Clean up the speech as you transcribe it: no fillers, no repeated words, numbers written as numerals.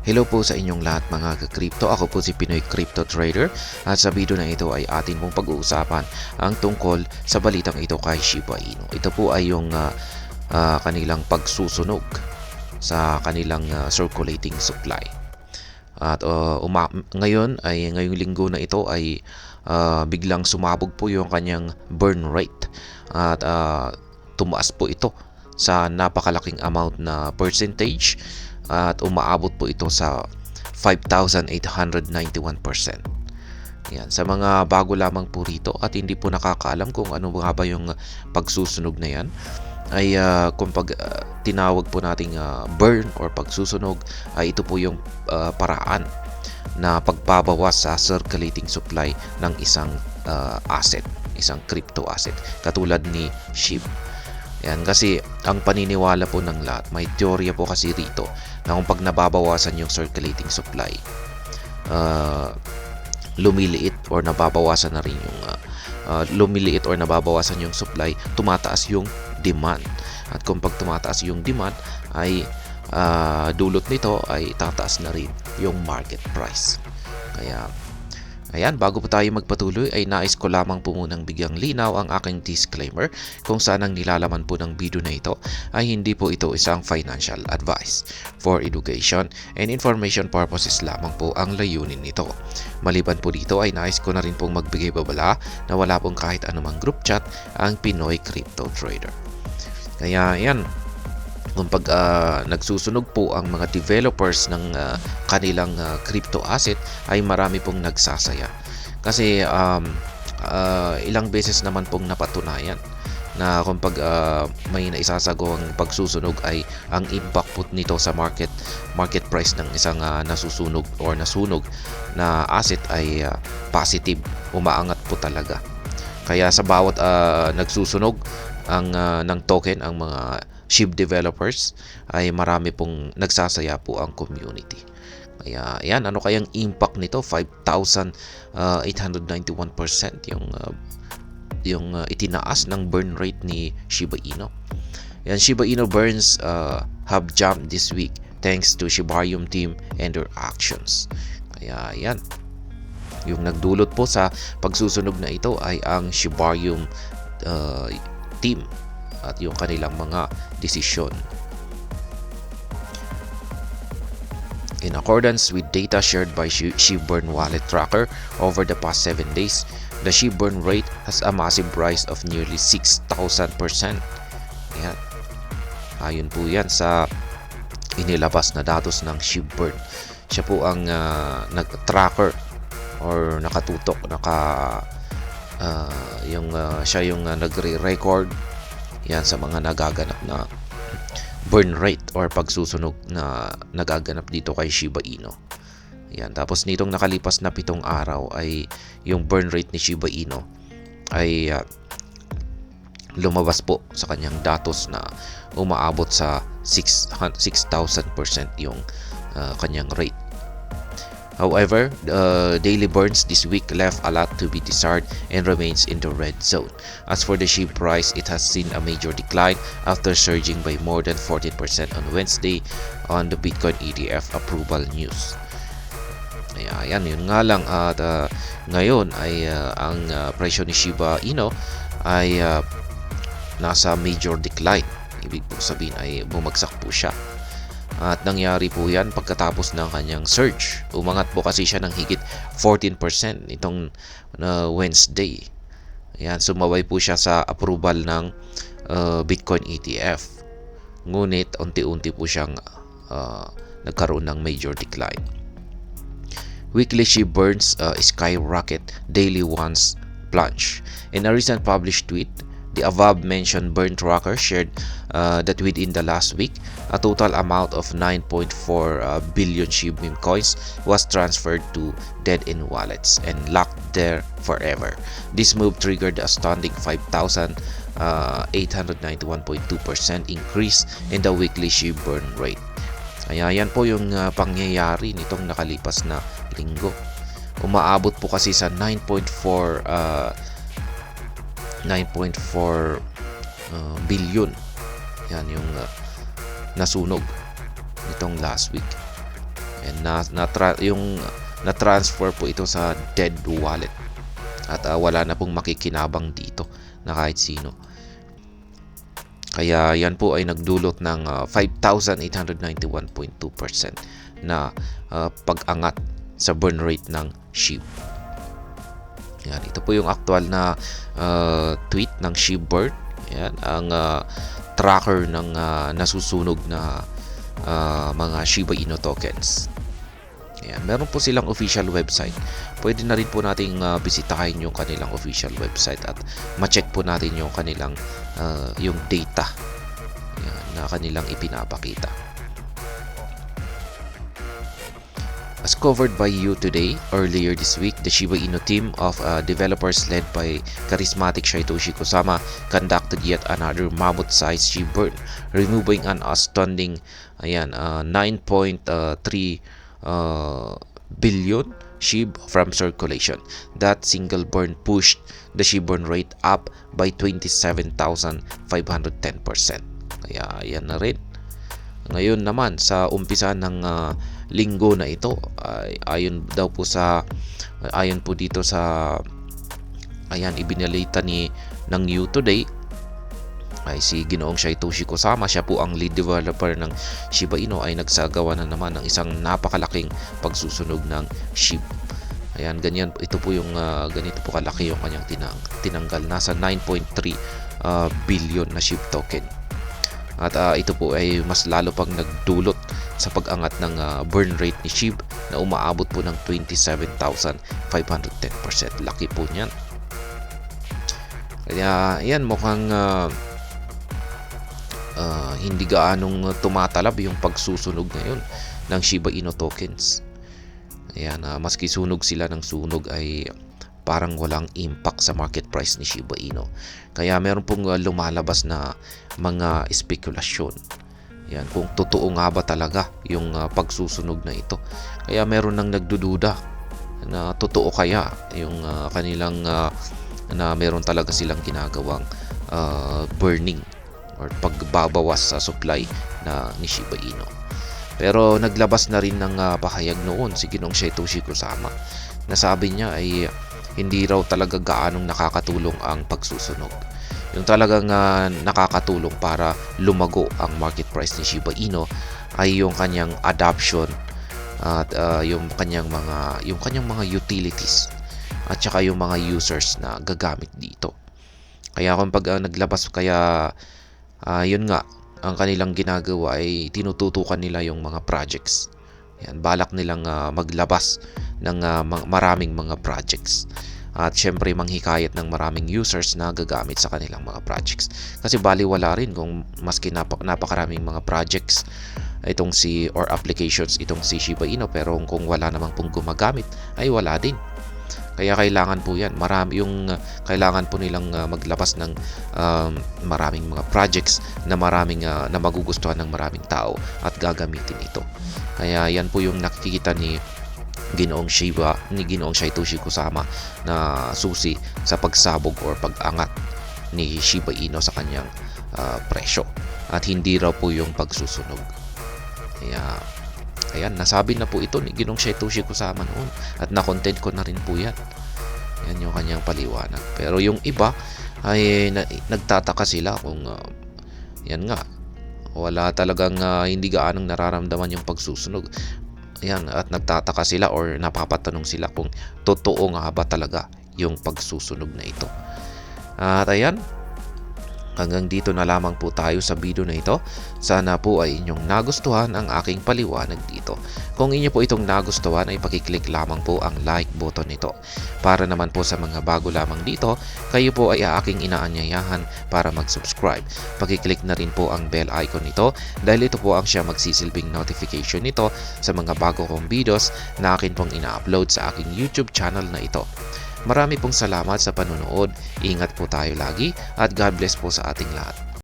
Hello po sa inyong lahat mga ka-crypto. Ako po si Pinoy Crypto Trader at sa video na ito ay atin pong pag-uusapan ang tungkol sa balitang ito kay Shiba Inu. Ito po ay yung kanilang pagsusunog sa kanilang circulating supply. At ngayong linggo na ito ay biglang sumabog po yung kanyang burn rate at tumaas po ito sa napakalaking amount na percentage at umaabot po ito sa 5,891%. Yan, sa mga bago lamang po rito at hindi po nakakaalam kung ano nga ba yung pagsusunog na yan, ay tinawag po nating burn or pagsusunog, ay ito po yung paraan na pagbabawas sa circulating supply ng isang asset, isang crypto asset katulad ni SHIB. Yan, kasi ang paniniwala po ng lahat, may teorya po kasi rito na kung pag nababawasan yung circulating supply, lumiliit or nababawasan na rin yung lumiliit or nababawasan yung supply, tumataas yung demand. At kung pag tumataas yung demand, ay dulot nito ay tataas na rin yung market price. Kaya ayan, bago po tayo magpatuloy ay nais ko lamang po munang bigyang linaw ang aking disclaimer kung saan ang nilalaman po ng video na ito ay hindi po ito isang financial advice. For education and information purposes lamang po ang layunin nito. Maliban po dito ay nais ko na rin pong magbigay babala na wala pong kahit anumang group chat ang Pinoy Crypto Trader. Kaya yan, kung pag nagsusunog po ang mga developers ng kanilang crypto asset ay marami pong nagsasaya. Kasi ilang beses naman pong napatunayan na kung pag may naisasagawang pagsusunog ay ang impact po nito sa market price ng isang nasusunog or nasunog na asset ay positive, umaangat po talaga. Kaya sa bawat nagsusunog ng token, ang mga SHIB developers, ay marami pong nagsasaya po ang community. Kaya yan, ano kayang impact nito? 5,891% yung itinaas ng burn rate ni Shiba Inu. Yan, Shiba Inu burns have jumped this week thanks to Shibarium team and their actions. Kaya yan, yung nagdulot po sa pagsusunog na ito ay ang Shibarium team at yung kanilang mga desisyon. In accordance with data shared by SHIB Burn Wallet Tracker over the past 7 days, the SHIB burn rate has a massive rise of nearly 6,000%. Yan. Ayon po yan sa inilabas na datos ng SHIB Burn. Siya po ang nag-tracker or nakatutok, siya yung nagre-record yan sa mga nagaganap na burn rate or pagsusunog na nagaganap dito kay Shiba Inu. Yan, tapos nitong nakalipas na 7 araw ay yung burn rate ni Shiba Inu ay lumabas po sa kanyang datos na umaabot sa 6,000% yung kanyang rate. However, daily burns this week left a lot to be desired and remains in the red zone. As for the SHIB price, it has seen a major decline after surging by more than 14% on Wednesday on the Bitcoin ETF approval news. Ayan, yun nga lang. At ngayon ay ang presyo ni Shiba Inu ay nasa major decline. Ibig po sabihin ay bumagsak po siya. At nangyari po yan pagkatapos ng kanyang surge. Umangat po kasi siya ng higit 14% itong Wednesday. Ayan, sumaway po siya sa approval ng Bitcoin ETF. Ngunit unti-unti po siyang nagkaroon ng major decline. Weekly SHIB burns skyrocket, daily ones plunge. In a recent published tweet, the above-mentioned burn tracker shared that within the last week, a total amount of 9.4 billion SHIB meme coins was transferred to dead-end wallets and locked there forever. This move triggered the astounding 5,891.2% increase in the weekly SHIB burn rate. Ayan po yung pangyayari nitong nakalipas na linggo. Umaabot po kasi sa 9.4 billion. Yan yung nasunog nitong last week. And na-transfer po ito sa dead wallet. At wala na pong makikinabang dito na kahit sino. Kaya yan po ay nagdulot ng 5,891.2% na pag-angat sa burn rate ng SHIB. Yan, ito po yung actual na tweet ng SHIB burn. Yan, ang tracker ng nasusunog na mga Shiba Inu tokens. Ayan, meron po silang official website. Pwede na rin po nating bisitahin yung kanilang official website at ma-check po natin yung kanilang yung data. Ayan, na kanilang ipinapakita. As covered by You Today, earlier this week, the Shiba Inu team of developers led by charismatic Satoshi Kusama conducted yet another mammoth-sized SHIB burn, removing an astounding 9.3 billion SHIB from circulation. That single burn pushed the SHIB burn rate up by 27,510%. Kaya yan na rin. Ngayon naman sa umpisa ng linggo na ito, ayon po dito sa ibinalita ng New Today, ay si Ginoong Satoshi Kusama, siya po ang lead developer ng Shiba Inu, ay nagsagawa na naman ng isang napakalaking pagsusunog ng SHIB. Ayan, ganyan, ito po yung ganito po kalaki yung kanyang tinanggal. Nasa 9.3 billion na SHIB token. At ito po ay mas lalo pang nagdulot sa pag-angat ng burn rate ni SHIB na umaabot po ng 27,510%. Laki po niyan. Kaya yan, mukhang hindi gaanong tumatalab yung pagsusunog ngayon ng Shiba Inu tokens. Ayan, maski sunog sila ng sunog ay parang walang impact sa market price ni Shiba Inu. Kaya meron pong lumalabas na mga spekulasyon. Yan, kung totoo nga ba talaga yung pagsusunog na ito. Kaya meron nang nagdududa na totoo kaya yung kanilang na meron talaga silang ginagawang burning or pagbabawas sa supply na ni Shiba Inu. Pero naglabas na rin ng pahayag noon si Ginoong Satoshi Kusama. Nasabi niya ay hindi raw talaga gaanong nakakatulong ang pagsusunog. Yung talagang nakakatulong para lumago ang market price ni Shiba Inu ay yung kanyang adoption at yung kanyang mga utilities at saka yung mga users na gagamit dito. Kaya kung naglabas, yun nga, ang kanilang ginagawa ay tinututukan nila yung mga projects. Yan, balak nilang maglabas ng maraming mga projects. At syempre manghikayat ng maraming users na gagamit sa kanilang mga projects. Kasi baliwala rin kung maski napakaraming mga projects or applications itong si Shiba Inu, pero kung wala namang pong gumagamit ay wala din. Kaya kailangan po yan. Kailangan po nilang maglabas ng maraming mga projects na na magugustuhan ng maraming tao at gagamitin ito. Kaya yan po yung nakikita ni Ginoong Satoshi Kusama na susi sa pagsabog or pag-angat ni Shiba Inu sa kanyang presyo. At hindi raw po yung pagsusunog. Kaya ayan, nasabi na po ito ni Ginoong Satoshi Kusama noon at na-content ko na rin po yan. Yan yung kanyang paliwanag. Pero yung iba ay nagtataka sila kung yan nga, wala talagang hindi gaanong nararamdaman yung pagsusunog. Ayan, at nagtataka sila or napapatanong sila kung totoo nga ba talaga yung pagsusunog na ito. At ayan, hanggang dito na lamang po tayo sa video na ito. Sana po ay inyong nagustuhan ang aking paliwanag dito. Kung inyo po itong nagustuhan ay pakiclick lamang po ang like button nito. Para naman po sa mga bago lamang dito, kayo po ay aking inaanyayahan para mag-subscribe. Pakiclick na rin po ang bell icon nito dahil ito po ang siya magsisilbing notification nito sa mga bago kong videos na akin pong ina-upload sa aking YouTube channel na ito. Marami pong salamat sa panonood. Ingat po tayo lagi at God bless po sa ating lahat.